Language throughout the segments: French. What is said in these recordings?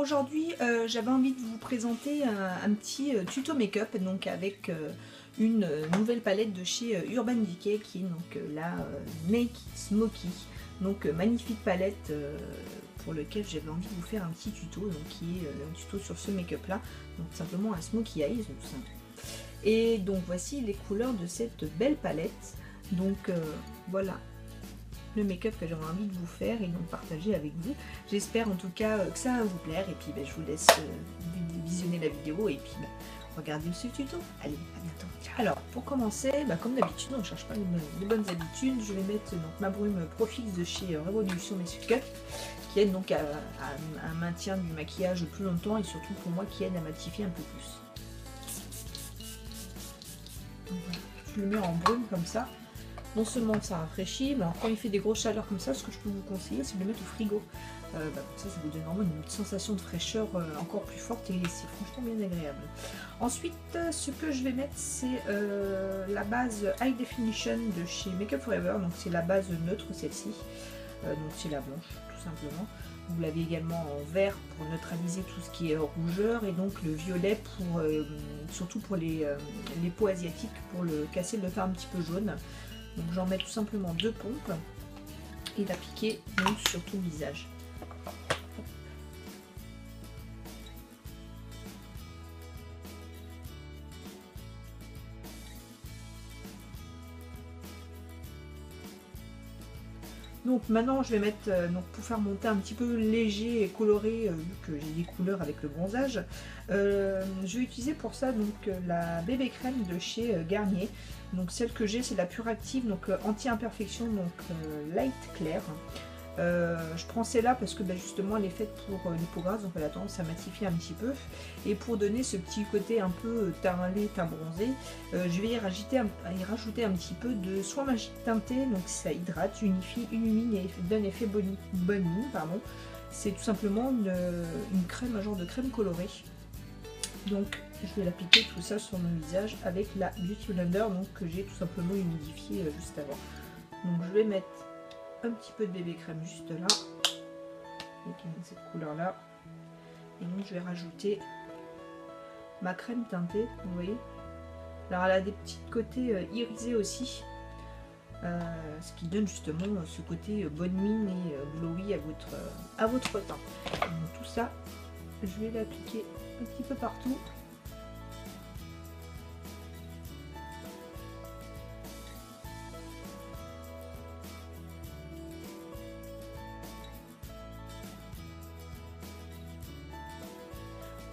aujourd'hui j'avais envie de vous présenter un petit tuto make-up, donc avec une nouvelle palette de chez Urban Decay qui est donc la Make Smoky. Donc magnifique palette pour lequel j'avais envie de vous faire un petit tuto, donc qui est un tuto sur ce make-up là, donc simplement un Smoky Eyes tout simple. Et donc voici les couleurs de cette belle palette. Donc voilà le make-up que j'avais envie de vous faire et donc partager avec vous. J'espère en tout cas que ça va vous plaire et puis je vous laisse visionner la vidéo et puis regardez ce tuto. Allez, à bientôt. Alors pour commencer, comme d'habitude, on ne cherche pas les bonnes habitudes. Je vais mettre donc ma brume Profix de chez Révolution Make-up qui aide donc à un maintien du maquillage plus longtemps et surtout pour moi qui aide à matifier un peu plus. Donc, voilà. Je le mets en brume comme ça. Non seulement ça rafraîchit, mais alors quand il fait des grosses chaleurs comme ça, ce que je peux vous conseiller, c'est de le mettre au frigo. Comme ça vous donne vraiment une sensation de fraîcheur encore plus forte et c'est franchement bien agréable. Ensuite, ce que je vais mettre, c'est la base High Definition de chez Make Up For Ever. Donc c'est la base neutre celle-ci. Donc c'est la blanche tout simplement. Vous l'avez également en vert pour neutraliser tout ce qui est rougeur et donc le violet pour surtout pour les peaux asiatiques pour le casser le teint un petit peu jaune. Donc j'en mets tout simplement 2 pompes et l'appliquer donc sur tout le visage. Donc maintenant je vais mettre, donc pour faire monter un petit peu léger et coloré, vu que j'ai des couleurs avec le bronzage, je vais utiliser pour ça donc la bébé crème de chez Garnier. Donc celle que j'ai c'est la pure active, donc anti-imperfection, donc light clair. Je prends celle-là parce que justement elle est faite pour les peaux grasses, donc elle a tendance à matifier un petit peu. Et pour donner ce petit côté un peu teint lait, teint bronzé, je vais y rajouter un petit peu de soin magique teinté, donc ça hydrate, unifie, illumine et donne effet bonne mine, pardon. C'est tout simplement une crème, un genre de crème colorée. Donc je vais l'appliquer tout ça sur mon visage avec la Beauty Blender donc, que j'ai tout simplement humidifié juste avant. Donc je vais mettre un petit peu de bébé crème juste là, avec cette couleur là, et donc je vais rajouter ma crème teintée, vous voyez. Alors elle a des petits côtés irisés aussi, ce qui donne justement ce côté bonne mine et glowy à votre teint. Donc tout ça, je vais l'appliquer un petit peu partout.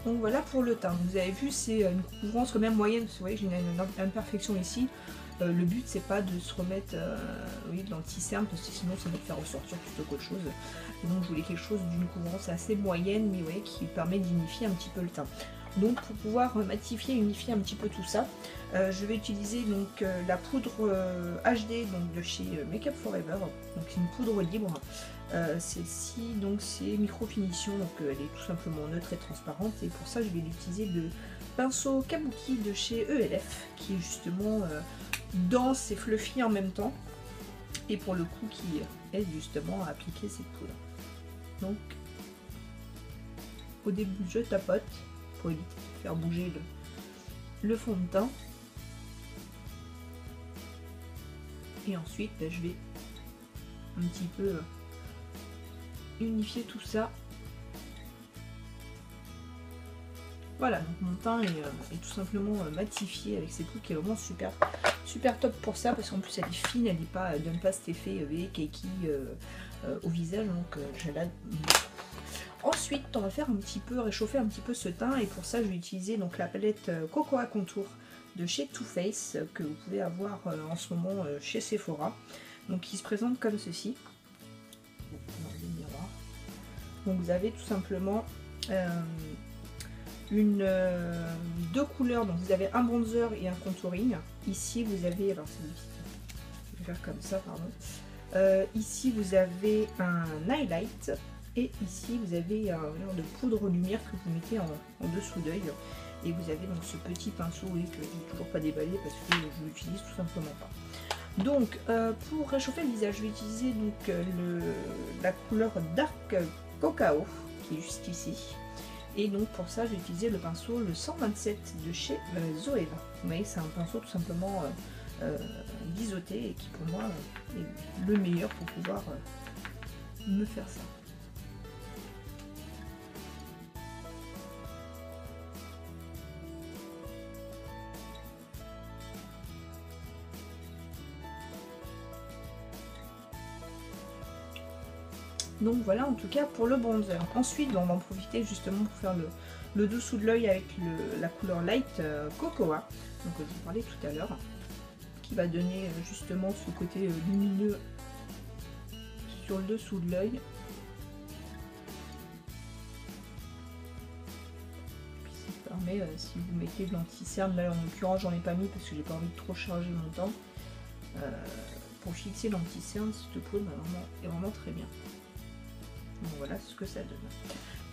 Donc voilà pour le teint. Vous avez vu, c'est une couvrance quand même moyenne. Vous voyez, j'ai une imperfection ici. Le but, c'est pas de se remettre oui, de l'anti-cerne parce que sinon ça va faire ressortir plutôt qu'autre chose. Et donc je voulais quelque chose d'une couvrance assez moyenne, mais ouais, qui permet d'unifier un petit peu le teint. Donc pour pouvoir matifier et unifier un petit peu tout ça, je vais utiliser donc la poudre HD donc, de chez Make Up For Ever. Donc c'est une poudre libre. Celle-ci donc c'est micro finition, donc elle est tout simplement neutre et transparente. Et pour ça je vais utiliser le pinceau Kabuki de chez ELF qui est justement dense et fluffy en même temps. Et pour le coup qui aide justement à appliquer cette poudre. Donc au début je tapote pour éviter de faire bouger le fond de teint. Et ensuite je vais un petit peu unifier tout ça. Voilà, donc mon teint est tout simplement matifié avec cette poudre qui est vraiment super top pour ça parce qu'en plus elle est fine, elle donne pas cet effet cakey au visage, donc je l'adore. Ensuite, on va faire un petit peu réchauffer un petit peu ce teint et pour ça je vais utiliser donc la palette Cocoa Contour de chez Too Faced que vous pouvez avoir en ce moment chez Sephora. Donc qui se présente comme ceci. Donc vous avez tout simplement deux couleurs, donc vous avez un bronzer et un contouring. Ici vous avez, alors c'est difficile, je vais faire comme ça, pardon. Ici vous avez un highlight. Et ici vous avez un genre de poudre lumière que vous mettez en dessous d'œil. Et vous avez donc ce petit pinceau oui, que je n'ai toujours pas déballé parce que je l'utilise tout simplement pas. Donc pour réchauffer le visage, je vais utiliser donc la couleur Dark Cacao qui est juste ici. Et donc pour ça, j'ai utilisé le pinceau le 127 de chez Zoeva. Vous voyez, c'est un pinceau tout simplement biseauté et qui pour moi est le meilleur pour pouvoir me faire ça. Donc voilà en tout cas pour le bronzer. Ensuite on va en profiter justement pour faire le dessous de l'œil avec la couleur light Cocoa, donc je vous parlais tout à l'heure, qui va donner justement ce côté lumineux sur le dessous de l'œil. Ça permet, si vous mettez de l'anti-cerne, là en l'occurrence j'en ai pas mis parce que j'ai pas envie de trop charger mon temps, pour fixer l'anti-cerne, cette peau est vraiment très bien. Donc voilà ce que ça donne.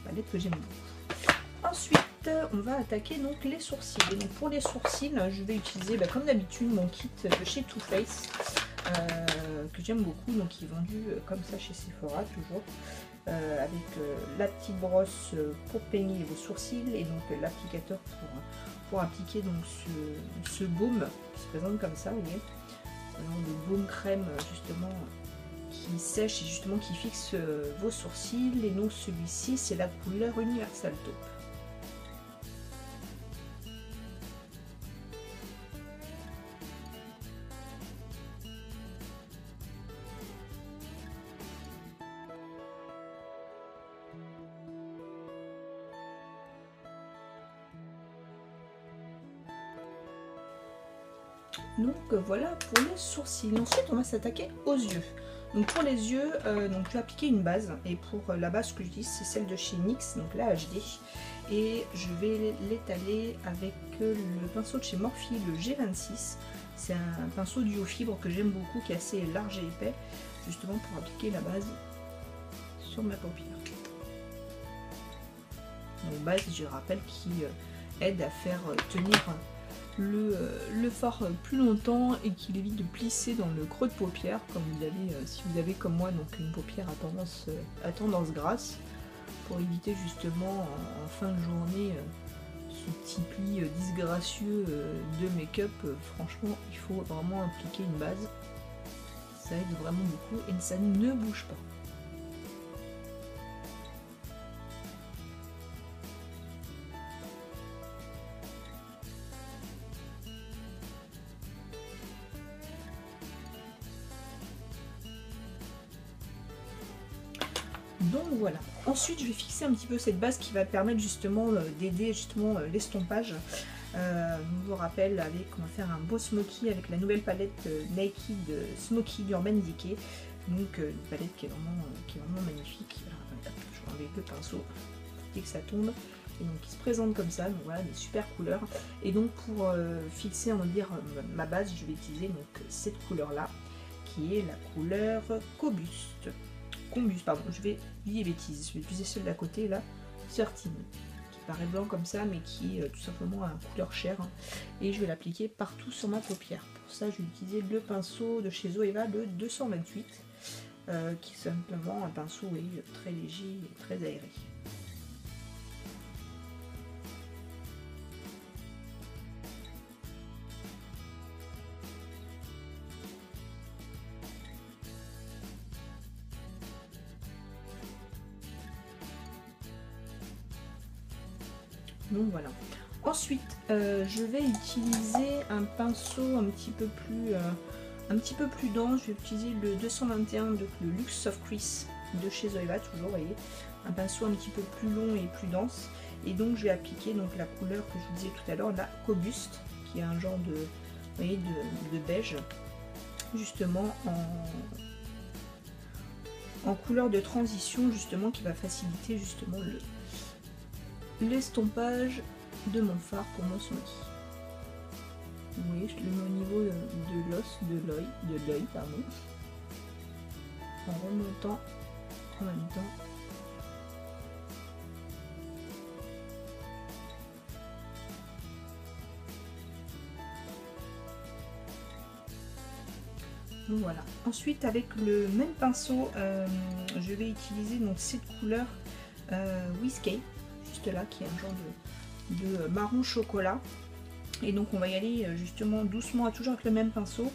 Palette que j'aime beaucoup. Ensuite, on va attaquer donc les sourcils. Et donc pour les sourcils, je vais utiliser comme d'habitude mon kit de chez Too Faced que j'aime beaucoup. Donc qui est vendu comme ça chez Sephora toujours, avec la petite brosse pour peigner vos sourcils et donc l'applicateur pour appliquer donc ce baume qui se présente comme ça. Vous voyez, le baume crème justement, qui sèche et justement qui fixe vos sourcils. Et donc celui-ci c'est la couleur Universal Taupe. Donc voilà pour les sourcils. Ensuite on va s'attaquer aux yeux. Donc pour les yeux, donc je vais appliquer une base, et pour la base que j'utilise c'est celle de chez NYX, donc la HD, et je vais l'étaler avec le pinceau de chez Morphe, le G26. C'est un pinceau duo fibre que j'aime beaucoup, qui est assez large et épais, justement pour appliquer la base sur ma paupière. Donc base, je rappelle, qui aide à faire tenir le fard plus longtemps et qu'il évite de plisser dans le creux de paupière, comme vous avez, si vous avez comme moi donc une paupière à tendance grasse, pour éviter justement en fin de journée ce petit pli disgracieux de make-up. Franchement il faut vraiment appliquer une base, ça aide vraiment beaucoup et ça ne bouge pas. Donc voilà, ensuite je vais fixer un petit peu cette base qui va permettre justement d'aider justement l'estompage. Je vous rappelle, on va faire un beau smoky avec la nouvelle palette Naked Smoky d'Urban Decay. Donc une palette qui est vraiment magnifique. Alors, je vais enlever le pinceau dès que ça tombe. Et donc qui se présente comme ça, donc voilà, des super couleurs. Et donc pour fixer, on va dire, ma base, je vais utiliser donc cette couleur là, qui est la couleur Combust, pardon, je vais dire des bêtises, je vais utiliser celle d'à côté là, 13, qui paraît blanc comme ça, mais qui est tout simplement à couleur chair, et je vais l'appliquer partout sur ma paupière. Pour ça, je vais utiliser le pinceau de chez Zoeva, le 228, qui est simplement un pinceau très léger et très aéré. Donc voilà. Ensuite, je vais utiliser un pinceau un petit peu plus dense. Je vais utiliser le 221 de le Luxe Soft Crease de chez Zoeva, toujours, vous voyez, un pinceau un petit peu plus long et plus dense. Et donc je vais appliquer donc la couleur que je vous disais tout à l'heure, la Combust, qui est un genre de, vous voyez, de beige, justement en couleur de transition, justement, qui va faciliter justement l'estompage de mon fard pour mon smoky. Vous voyez, je le mets au niveau de l'os, de l'œil, pardon, en remontant en même temps. Donc voilà. Ensuite, avec le même pinceau, je vais utiliser donc cette couleur Whiskey. juste là, qui est un genre de marron chocolat. Et donc on va y aller justement doucement, toujours avec le même pinceau,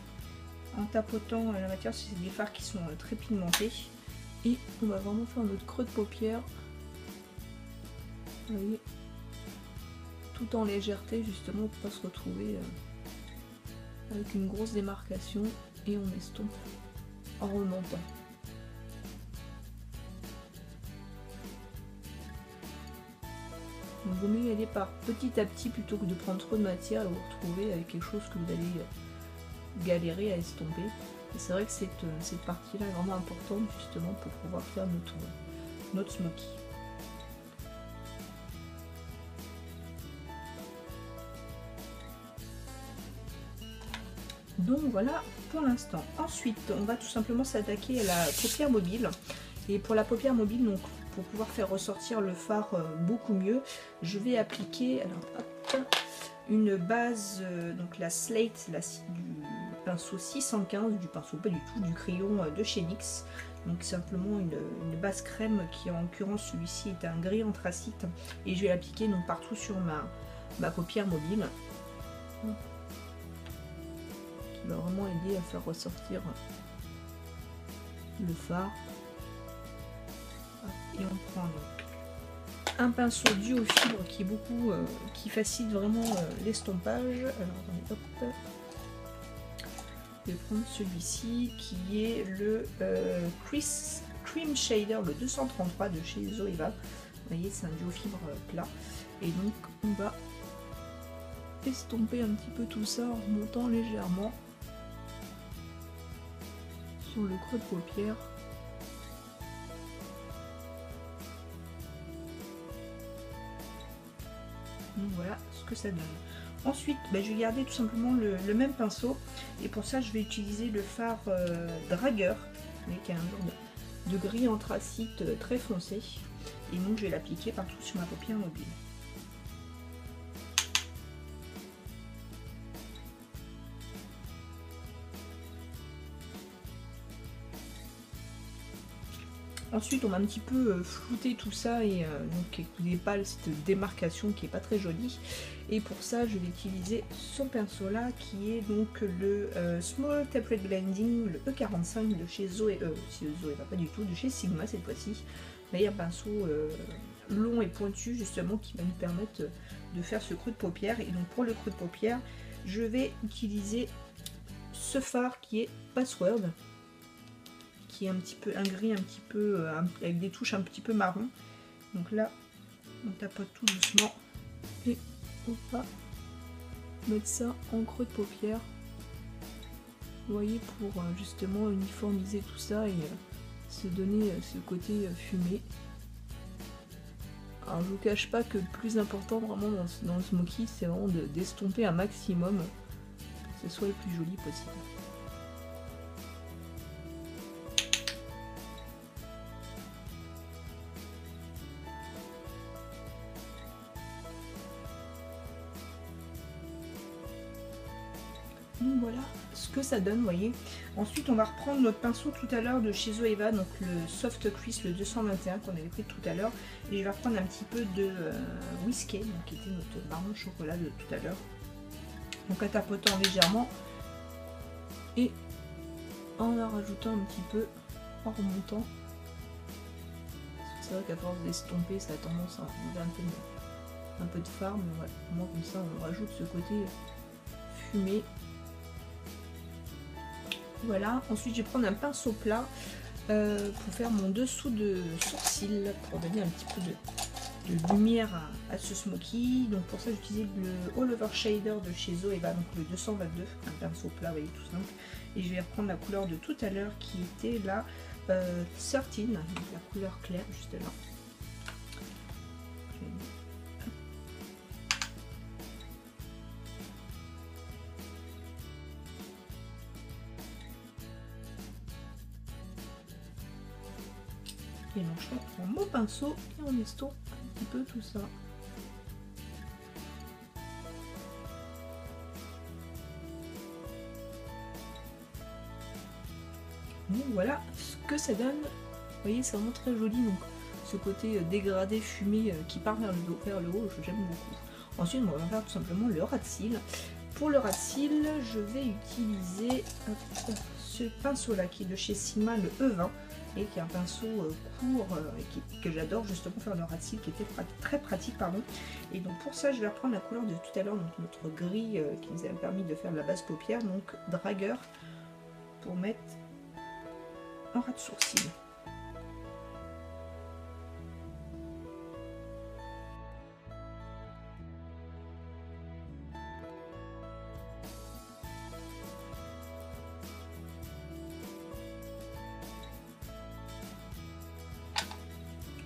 en tapotant la matière. C'est des fards qui sont très pigmentés. Et on va vraiment faire notre creux de paupière. Vous voyez, tout en légèreté justement pour pas se retrouver avec une grosse démarcation, et on estompe en remontant. Donc, il vaut mieux y aller par petit à petit plutôt que de prendre trop de matière et vous retrouver avec quelque chose que vous allez galérer à estomper. Et c'est vrai que cette partie-là est vraiment importante justement pour pouvoir faire notre smoky. Donc voilà pour l'instant. Ensuite, on va tout simplement s'attaquer à la paupière mobile. Et pour la paupière mobile, donc pour pouvoir faire ressortir le fard beaucoup mieux, je vais appliquer alors, hop, une base, donc la Slate, du pinceau 615, du pinceau pas du tout, du crayon de chez NYX. Donc simplement une base crème qui en l'occurrence celui-ci est un gris anthracite. Et je vais l'appliquer donc partout sur ma paupière mobile. Qui va vraiment aider à faire ressortir le fard. Et on prend donc un pinceau dû aux fibres qui est beaucoup, qui facilite vraiment l'estompage. Alors attendez, hop. Je vais prendre celui-ci qui est le Cream Shader, le 233 de chez Zoeva. Vous voyez, c'est un duo fibre plat. Et donc on va estomper un petit peu tout ça en remontant légèrement sur le creux de paupière. Donc voilà ce que ça donne. Ensuite, je vais garder tout simplement le même pinceau. Et pour ça, je vais utiliser le fard Dragueur, qui est un genre de gris anthracite très foncé. Et donc, je vais l'appliquer partout sur ma paupière mobile. Ensuite, on va un petit peu flouter tout ça et donc vous n'avez pas cette démarcation qui est pas très jolie. Et pour ça, je vais utiliser ce pinceau là qui est donc le Small Tapered Blending, le E45 de chez Zoé, pas du tout, de chez Sigma cette fois-ci. D'ailleurs, un pinceau long et pointu justement qui va nous permettre de faire ce creux de paupière. Et donc pour le creux de paupière, je vais utiliser ce fard qui est Password, qui est un petit peu un gris, un petit peu avec des touches un petit peu marron. Donc là, on tapote tout doucement et on va mettre ça en creux de paupière. Vous voyez, pour justement uniformiser tout ça et se donner ce côté fumé. Alors je vous cache pas que le plus important vraiment dans le smoky, c'est vraiment d'estomper un maximum pour que ce soit le plus joli possible. Donc voilà ce que ça donne, vous voyez. Ensuite, on va reprendre notre pinceau tout à l'heure de chez Zoeva, donc le Soft Crease, le 221 qu'on avait pris tout à l'heure. Et je vais reprendre un petit peu de Whiskey, donc qui était notre marron chocolat de tout à l'heure. Donc en tapotant légèrement et en la rajoutant un petit peu en remontant. C'est vrai qu'à force d'estomper, ça a tendance à enlever un peu de fard, mais voilà, au moins comme ça on rajoute ce côté fumé. Voilà, ensuite je vais prendre un pinceau plat pour faire mon dessous de sourcil, pour donner un petit peu de lumière à ce smoky. Donc pour ça j'ai utilisé le All Over Shader de chez Zoeva, donc le 222, un pinceau plat, vous voyez, tout simple. Et je vais reprendre la couleur de tout à l'heure qui était la 13, donc la couleur claire juste là. Et donc je prends mon pinceau et on estompe un petit peu tout ça. Donc voilà ce que ça donne. Vous voyez, c'est vraiment très joli. Donc ce côté dégradé, fumé qui part vers le dos, vers le haut, j'aime beaucoup. Ensuite, on va faire tout simplement le ras de cils. Pour le ras de cils, je vais utiliser ce pinceau-là qui est de chez Sigma, le E20, et qui est un pinceau court que j'adore justement faire le ras de cils, qui était très pratique, pardon. Et donc pour ça, je vais reprendre la couleur de tout à l'heure, donc notre gris qui nous a permis de faire la base paupière, donc dragueur, pour mettre un ras de sourcil.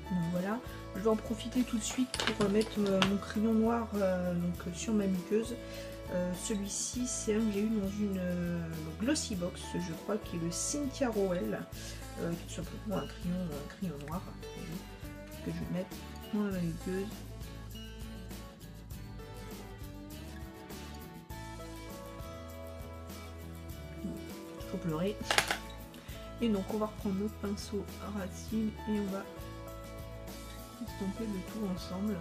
Donc voilà, je vais en profiter tout de suite pour mettre mon crayon noir donc, sur ma muqueuse. Celui-ci, c'est un que j'ai eu dans une Glossy Box, je crois, qui est le Cynthia Rowell, qui est tout simplement un crayon noir, que je vais mettre dans ma muqueuse. Toujours pleurer. Et donc on va reprendre notre pinceau à ras de cils et on va estomper le tout ensemble.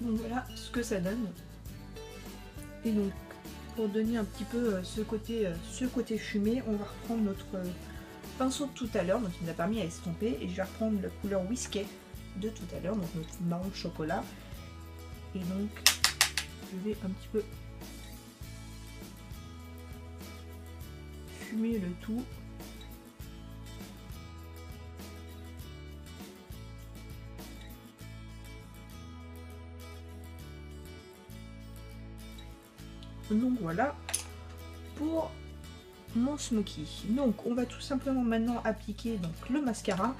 Donc voilà ce que ça donne. Et donc pour donner un petit peu ce côté fumé, on va reprendre notre pinceau de tout à l'heure, donc il nous a permis à estomper, et je vais reprendre la couleur Whiskey de tout à l'heure, donc notre marron chocolat. Et donc je vais un petit peu fumer le tout. Donc voilà pour mon smoky. Donc on va tout simplement maintenant appliquer donc le mascara.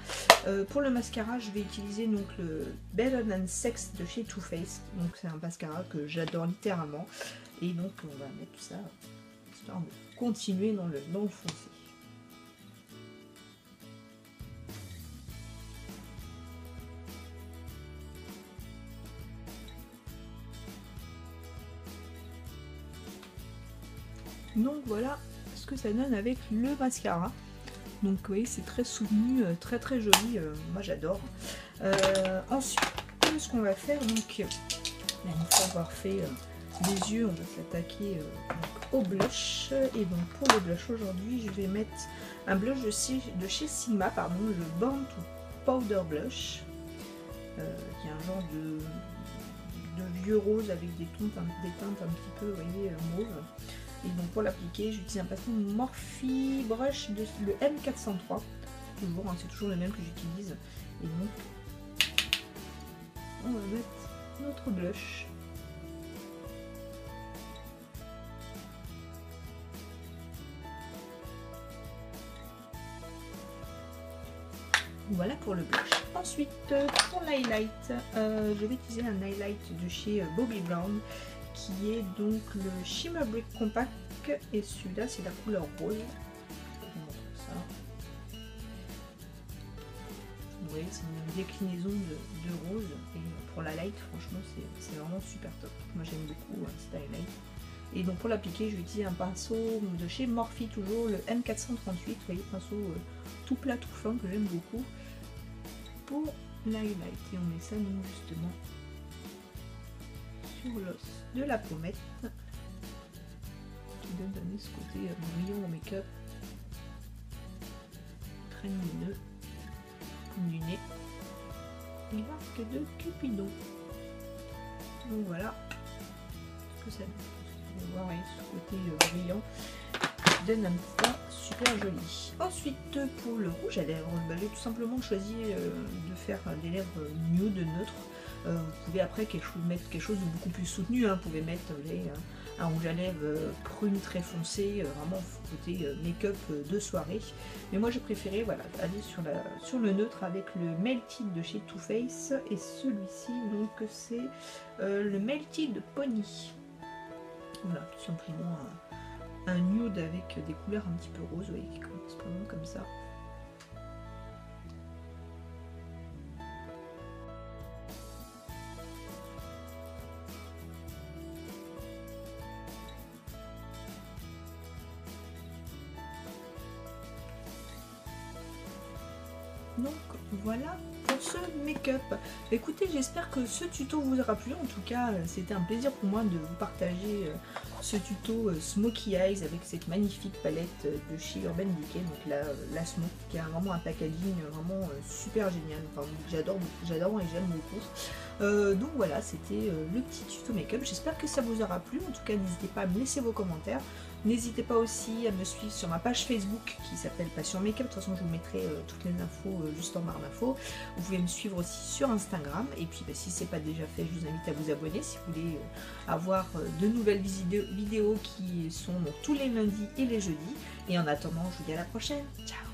Pour le mascara, je vais utiliser donc le Better Than Sex de chez Too Faced. Donc c'est un mascara que j'adore littéralement. Et donc on va mettre tout ça histoire de continuer dans le foncé. Donc voilà ce que ça donne avec le mascara. Donc vous voyez, c'est très soutenu, très très joli, moi j'adore. Ensuite, ce qu'on va faire, donc une fois avoir fait les yeux, on va s'attaquer au blush. Et donc pour le blush aujourd'hui, je vais mettre un blush de chez Sigma, pardon, le Born to Powder Blush, qui est un genre de vieux rose avec des teintes un petit peu, vous voyez, mauve. Et donc pour l'appliquer, j'utilise un pinceau Morphe Brush de le M403. Toujours, hein, c'est toujours le même que j'utilise. Et donc, on va mettre notre blush. Voilà pour le blush. Ensuite, pour l'highlight, je vais utiliser un highlight de chez Bobbi Brown, qui est donc le Shimmer Brick Compact, et celui-là c'est la couleur rose. Je vous montre ça. Vous voyez, c'est une déclinaison de rose, et pour la light, franchement, c'est vraiment super top. Moi j'aime beaucoup cet highlight. Et donc pour l'appliquer, je vais utiliser un pinceau de chez Morphe, toujours le M438, vous voyez, pinceau tout plat, tout fin, que j'aime beaucoup pour l'highlight. Et on met ça donc justement sur l'os de la pommette, qui donne donner ce côté brillant au make-up, très lumineux, comme du nez, et l'arc de Cupidon. Donc voilà ce que ça donne. Vous voir ce côté brillant qui donne un petit teint super joli. Ensuite pour le rouge à lèvres, je vais tout simplement choisir de faire des lèvres nude, neutres. Vous pouvez après mettre quelque chose de beaucoup plus soutenu, hein. Vous pouvez mettre un rouge à lèvres prune très foncé, vraiment côté make-up de soirée. Mais moi j'ai préféré voilà, aller sur le neutre avec le Melted de chez Too Faced, et celui-ci donc c'est le Melted Pony. Voilà, tout simplement un nude avec des couleurs un petit peu roses, vous voyez, qui commence vraiment comme ça. Donc voilà pour ce make-up. Écoutez, j'espère que ce tuto vous aura plu. En tout cas, c'était un plaisir pour moi de vous partager ce tuto Smokey Eyes avec cette magnifique palette de chez Urban Decay. Donc la Smoke, qui a vraiment un packaging vraiment super génial. Enfin, j'adore et j'aime beaucoup. Donc voilà, c'était le petit tuto make-up. J'espère que ça vous aura plu. En tout cas, n'hésitez pas à me laisser vos commentaires. N'hésitez pas aussi à me suivre sur ma page Facebook qui s'appelle Passion Make-up. De toute façon, je vous mettrai toutes les infos juste en barre d'infos. Vous pouvez me suivre aussi sur Instagram. Et puis, si ce n'est pas déjà fait, je vous invite à vous abonner si vous voulez avoir de nouvelles vidéos qui sont donc tous les lundis et les jeudis. Et en attendant, je vous dis à la prochaine. Ciao!